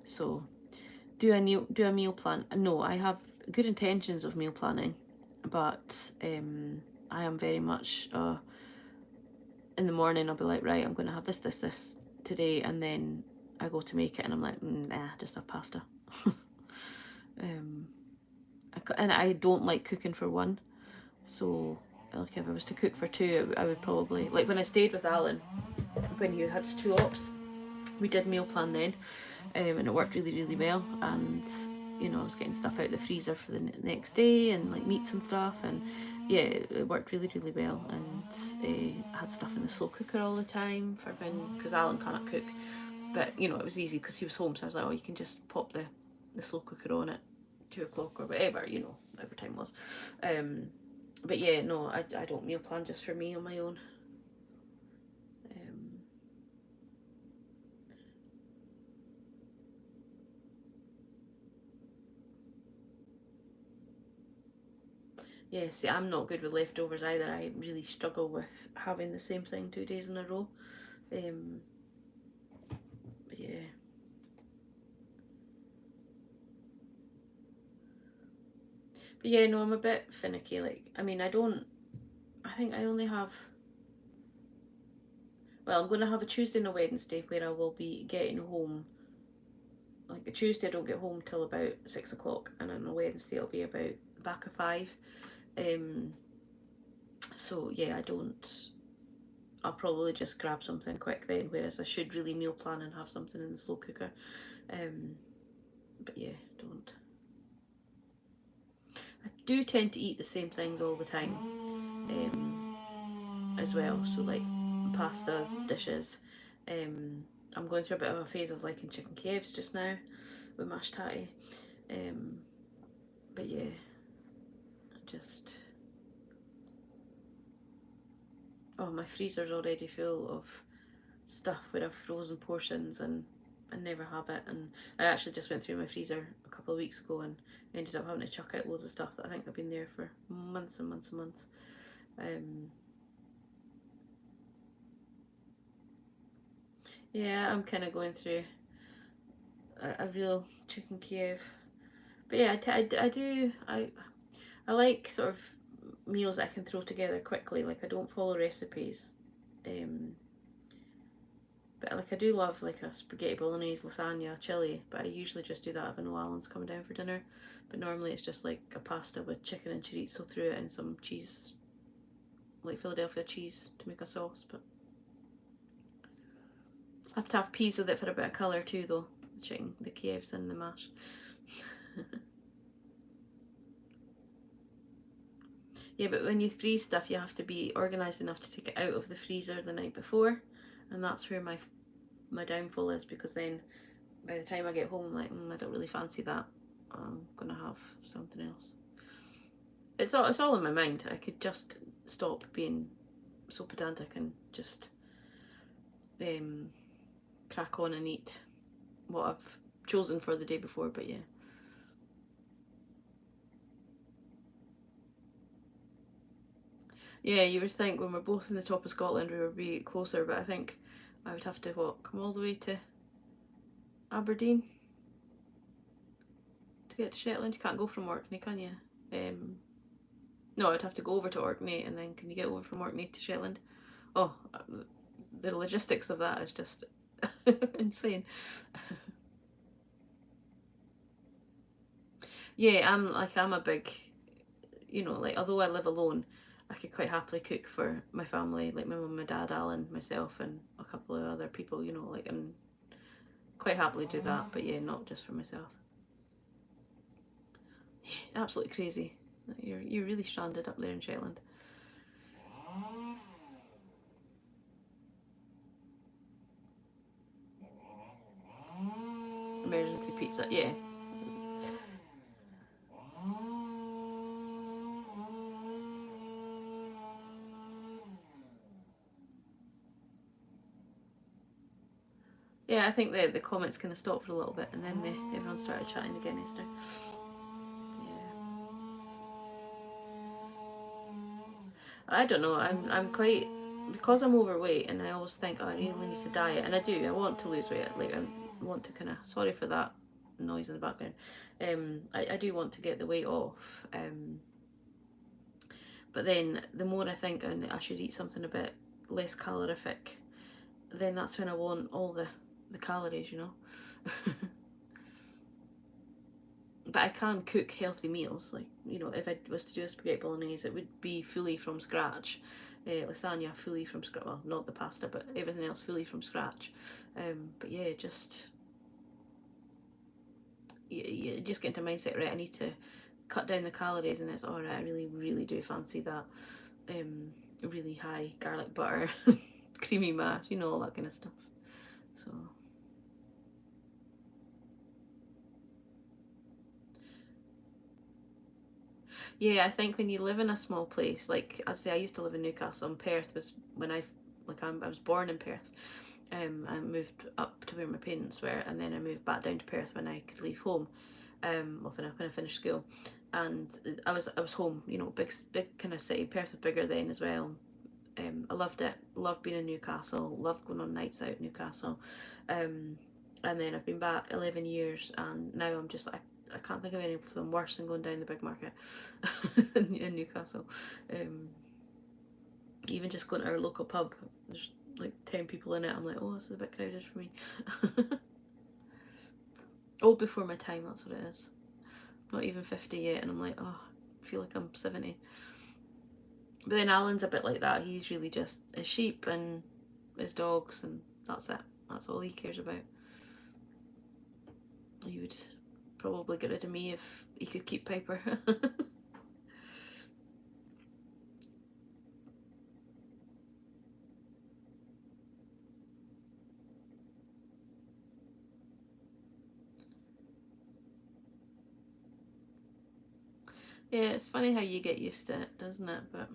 So do a meal plan? No, I have good intentions of meal planning, but I am very much in the morning I'll be like, right, I'm going to have this today, and then I go to make it and I'm like, nah, just have pasta. And I don't like cooking for one, so like if I was to cook for 2, I would probably, like when I stayed with Alan when he had his 2 ops, we did meal plan then, and it worked really well. And you know, I was getting stuff out of the freezer for the next day, and like meats and stuff, and yeah, it worked really well. And I had stuff in the slow cooker all the time for when, because Alan cannot cook, but you know, it was easy because he was home, so I was like, oh, you can just pop the slow cooker on at 2 o'clock or whatever, you know, whatever time it was. But yeah, no, I don't meal plan just for me on my own. Yeah, see, I'm not good with leftovers either. I really struggle with having the same thing 2 days in a row. But yeah. But yeah, no, I'm a bit finicky. Like, I mean, I think I only have, well, I'm going to have a Tuesday and a Wednesday where I will be getting home. Like a Tuesday I don't get home till about 6 o'clock, and on a Wednesday it'll be about back of 5. So yeah, I'll probably just grab something quick then, whereas I should really meal plan and have something in the slow cooker. But yeah, don't. I do tend to eat the same things all the time, as well. So like pasta dishes. I'm going through a bit of a phase of liking chicken Kievs just now with mashed tatty. But yeah, just, oh, my freezer's already full of stuff where I've frozen portions and I never have it. And I actually just went through my freezer a couple of weeks ago and ended up having to chuck out loads of stuff that I think have been there for months and months and months. Yeah, I'm kind of going through a real chicken Kiev. But yeah, I like sort of meals I can throw together quickly. Like, I don't follow recipes. But like I do love like a spaghetti bolognese, lasagna, chili, but I usually just do that if I know Alan's coming down for dinner. But normally it's just like a pasta with chicken and chorizo through it and some cheese, like Philadelphia cheese to make a sauce. But I have to have peas with it for a bit of colour too though. The chicken, the Kiev's and the mash. Yeah, but when you freeze stuff, you have to be organised enough to take it out of the freezer the night before, and that's where my downfall is, because then by the time I get home, I'm like, I don't really fancy that. I'm gonna have something else. It's all in my mind. I could just stop being so pedantic and just um, crack on and eat what I've chosen for the day before. But yeah. Yeah, you would think when we're both in the top of Scotland we would be closer, but I think I would have to come all the way to Aberdeen to get to Shetland. You can't go from Orkney, can you? No, I'd have to go over to Orkney, and then can you get over from Orkney to Shetland? Oh, the logistics of that is just insane. Yeah, I'm a big, like although I live alone, I could quite happily cook for my family, like my mum, my dad, Alan, myself, and a couple of other people, like, and quite happily do that. But yeah, not just for myself. Yeah, absolutely crazy. You're really stranded up there in Shetland. Emergency pizza, yeah. Yeah, I think the comments kind of stopped for a little bit, and then everyone started chatting again, Esther. Yeah. I don't know. I'm quite, because I'm overweight, and I always think, oh, I really need to diet, and I do. I want to lose weight. Like I want to kind of. Sorry for that noise in the background. I do want to get the weight off. But then the more I think I should eat something a bit less calorific, then that's when I want all the calories, But I can cook healthy meals. Like, if I was to do a spaghetti bolognese, it would be fully from scratch. Lasagna fully from scratch. Well, not the pasta, but everything else fully from scratch. But yeah, just you just get into mindset, right? I need to cut down the calories, and it's all right. I really, really do fancy that really high garlic butter, creamy mash, all that kind of stuff. So yeah, I think when you live in a small place, like I say, I used to live in Newcastle, and Perth was when I was born in Perth. I moved up to where my parents were, and then I moved back down to Perth when I could leave home. When I finished school, and I was home. Big kind of city. Perth was bigger then as well. I loved it. Loved being in Newcastle. Loved going on nights out in Newcastle. Um, and then I've been back 11 years, and now I'm just like I can't think of anything worse than going down the big market in Newcastle. Um, Even just going to our local pub, there's like 10 people in it. I'm like, oh, this is a bit crowded for me. Oh, before my time, that's what it is. Not even 50 yet, and I'm like, oh, I feel like I'm 70. But then Alan's a bit like that. He's really just his sheep and his dogs, and that's it. That's all he cares about. He would probably get rid of me if he could keep Piper. Yeah, it's funny how you get used to it, doesn't it? But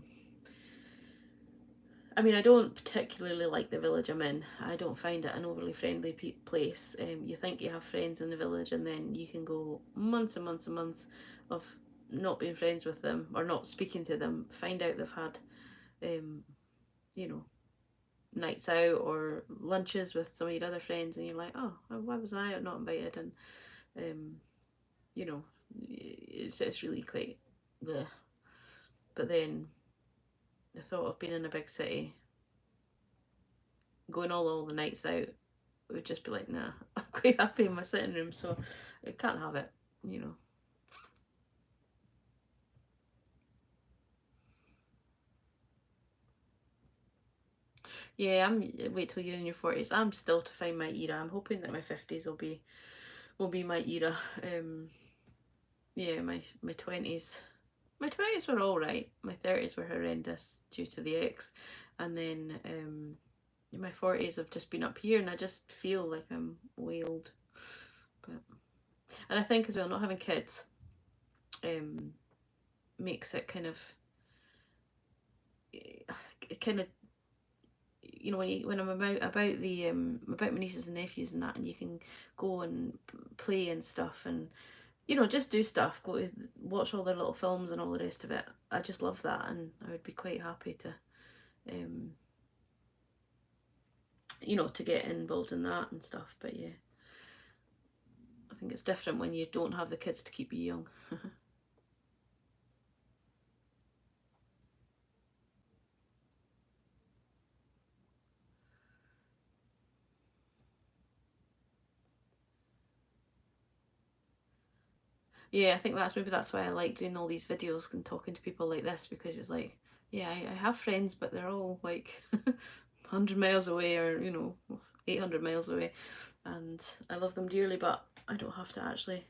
I mean, I don't particularly like the village I'm in. I don't find it an overly friendly place. You think you have friends in the village, and then you can go months and months and months of not being friends with them or not speaking to them. Find out they've had, um, you know, nights out or lunches with some of your other friends, and you're like, oh, why was I not invited? And um, you know, it's really quite the. But then the thought of being in a big city going all the nights out, it would just be like, nah, I'm quite happy in my sitting room, so I can't have it, you know. Yeah, wait till you're in your 40s. I'm still to find my era. I'm hoping that my 50s will be my era. Yeah, my 20s. My 20s were all right. My 30s were horrendous due to the ex, and then my 40s have just been up here, and I just feel like I'm way old. But and I think as well, not having kids makes it kind of when I'm about my nieces and nephews and that, and you can go and play and stuff, and just do stuff, go to watch all their little films and all the rest of it. I just love that, and I would be quite happy to um to get involved in that and stuff. But yeah, I think it's different when you don't have the kids to keep you young. Yeah, I think that's why I like doing all these videos and talking to people like this, because it's like, yeah, I have friends, but they're all like 100 miles away, or 800 miles away, and I love them dearly, but I don't have to actually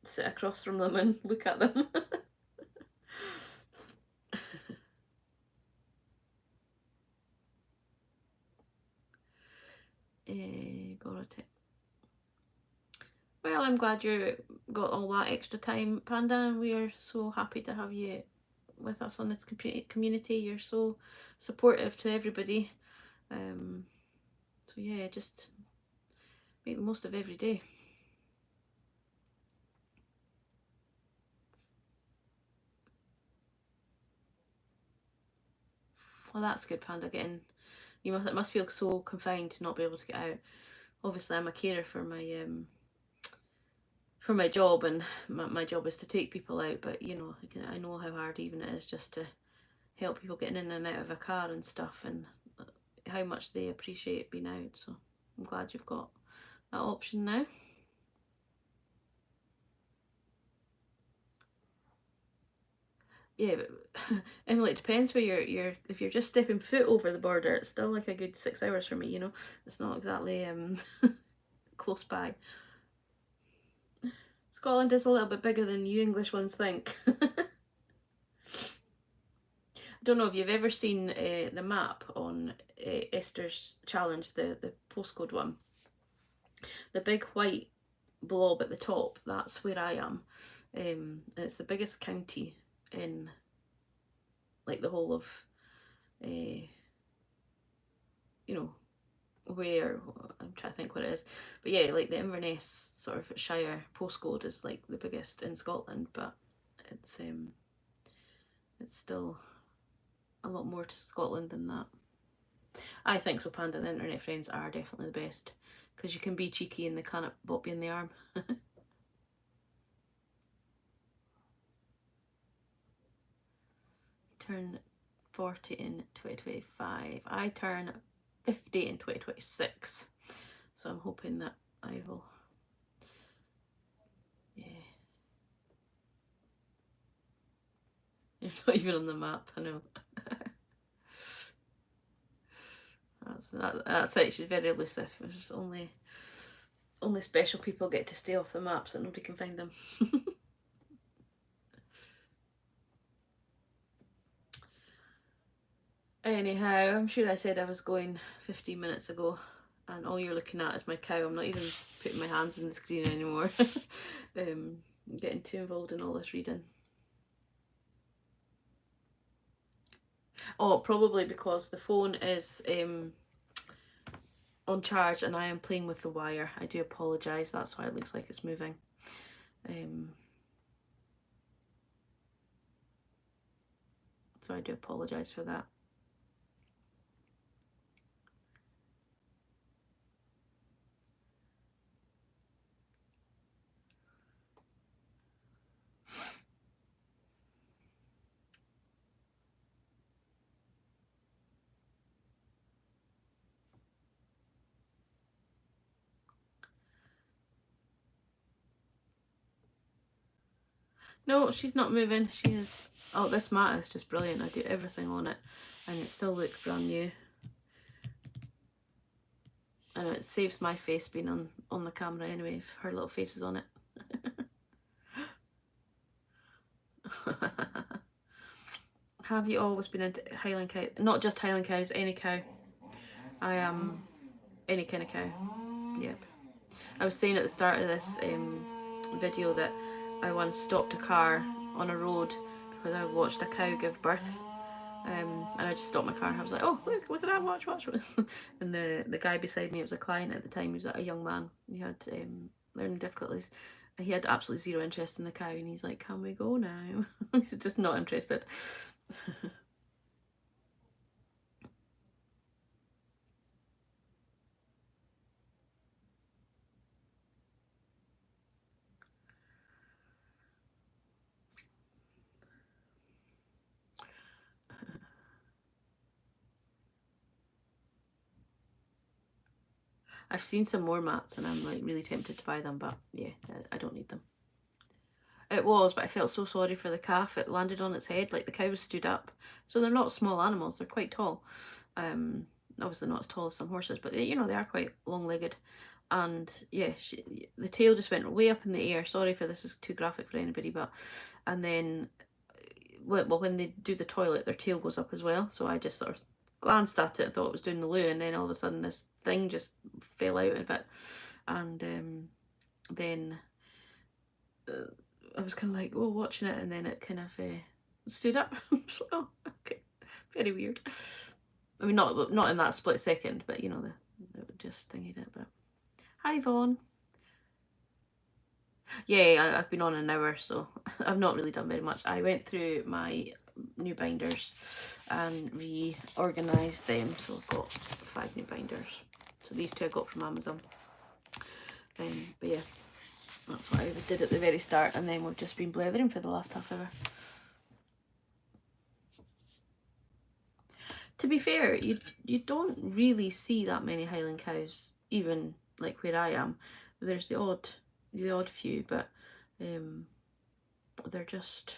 sit across from them and look at them. Borrow tip. Well, I'm glad you got all that extra time, Panda, and we are so happy to have you with us on this community. You're so supportive to everybody. So yeah, just make the most of every day. Well, that's good, Panda. It must feel so confined to not be able to get out. Obviously, I'm a carer for my job, and my job is to take people out. But I know how hard even it is just to help people getting in and out of a car and stuff, and how much they appreciate being out. So I'm glad you've got that option now. Yeah, but Emily, it depends where if you're just stepping foot over the border, it's still like a good 6 hours for me. It's not exactly close by. Scotland is a little bit bigger than you English ones think. I don't know if you've ever seen the map on Esther's challenge, the postcode one. The big white blob at the top, that's where I am. And it's the biggest county in like the whole of, you know, where, I'm trying to think what it is. But yeah, like the Inverness sort of Shire postcode is like the biggest in Scotland, but it's still a lot more to Scotland than that. I think so, Panda. The internet friends are definitely the best, because you can be cheeky and they can't bop you in the arm. Turn 40 in 2025. I turn 50 in 2026. So I'm hoping that I will. Yeah. You're not even on the map, I know. That's it. She's very elusive. There's only special people get to stay off the map, so nobody can find them. Anyhow, I'm sure I said I was going 15 minutes ago, and all you're looking at is my cow. I'm not even putting my hands in the screen anymore. I'm getting too involved in all this reading. Oh, probably because the phone is on charge and I am playing with the wire. I do apologise, that's why it looks like it's moving. So I do apologise for that. No, she's not moving. She is. Oh, this mat is just brilliant. I do everything on it, and it still looks brand new. And it saves my face being on the camera anyway, if her little face is on it. Have you always been into Highland cow? Not just Highland cows, any cow. I am any kind of cow. Yep. I was saying at the start of this video that I once stopped a car on a road because I watched a cow give birth. And I just stopped my car and I was like, oh, look at that, watch. And the guy beside me, it was a client at the time, he was a young man, he had learning difficulties, and he had absolutely zero interest in the cow, and he's like, can we go now? He's just not interested. I've seen some more mats and I'm like really tempted to buy them, but yeah, I don't need them. It was, but I felt so sorry for the calf. It landed on its head, like the cow was stood up. So they're not small animals, they're quite tall. Obviously not as tall as some horses, but they, they are quite long-legged. And yeah, the tail just went way up in the air. Sorry for this is too graphic for anybody, but and then well, when they do the toilet, their tail goes up as well. So I just sort of glanced at it and thought it was doing the loo, and then all of a sudden this thing just fell out of it, and then I was kind of like, oh, watching it, and then it kind of stood up. So, oh, okay, very weird. I mean, not in that split second, but it just thingied it. But hi, Vaughn. Yeah, I've been on an hour, so I've not really done very much. I went through my new binders and reorganised them, so I've got 5 new binders. So these 2 I got from Amazon. But yeah, that's what I did at the very start, and then we've just been blethering for the last half hour. To be fair, you don't really see that many Highland cows, even like where I am. There's the odd few, but they're just,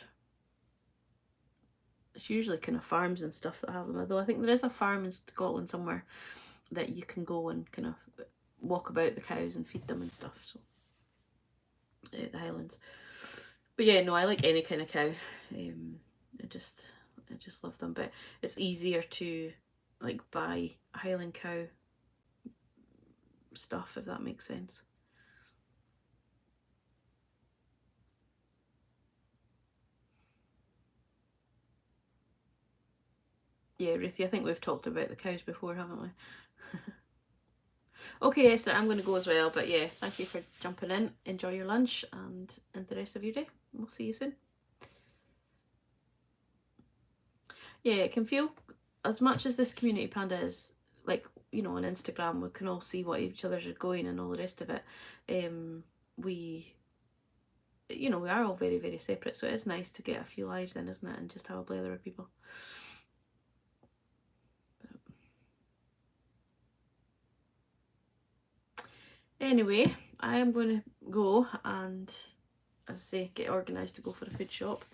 it's usually kind of farms and stuff that have them. Although I think there is a farm in Scotland somewhere that you can go and kind of walk about the cows and feed them and stuff. So the Highlands. But yeah, no, I like any kind of cow. I just love them. But it's easier to like buy Highland cow stuff, if that makes sense. Yeah, Ruthie, I think we've talked about the cows before, haven't we? Okay, Esther, I'm going to go as well. But yeah, thank you for jumping in. Enjoy your lunch and the rest of your day. We'll see you soon. Yeah, it can feel, as much as this community panda is like, on Instagram, we can all see what each other's are going and all the rest of it. We are all very, very separate, so it is nice to get a few lives in, isn't it, and just have a blather with people. Anyway, I am going to go and, as I say, get organised to go for a food shop.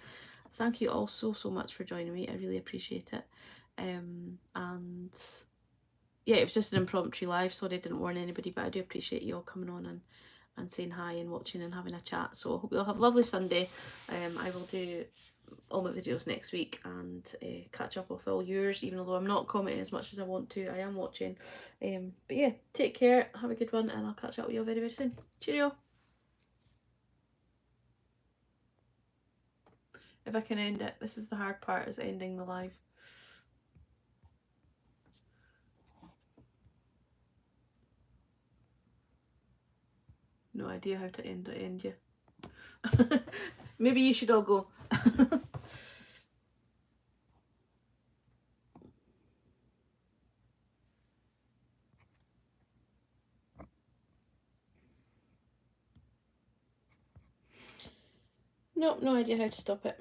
Thank you all so much for joining me. I really appreciate it. And yeah, it was just an impromptu live. Sorry I didn't warn anybody, but I do appreciate you all coming on and saying hi and watching and having a chat. So I hope you all have a lovely Sunday. I will do all my videos next week and catch up with all yours, even though I'm not commenting as much as I want to. I am watching. But yeah, take care, have a good one, and I'll catch up with you all very, very soon. Cheerio. If I can end it. This is the hard part, is ending the live. No idea how to end you. Maybe you should all go. Nope, no idea how to stop it.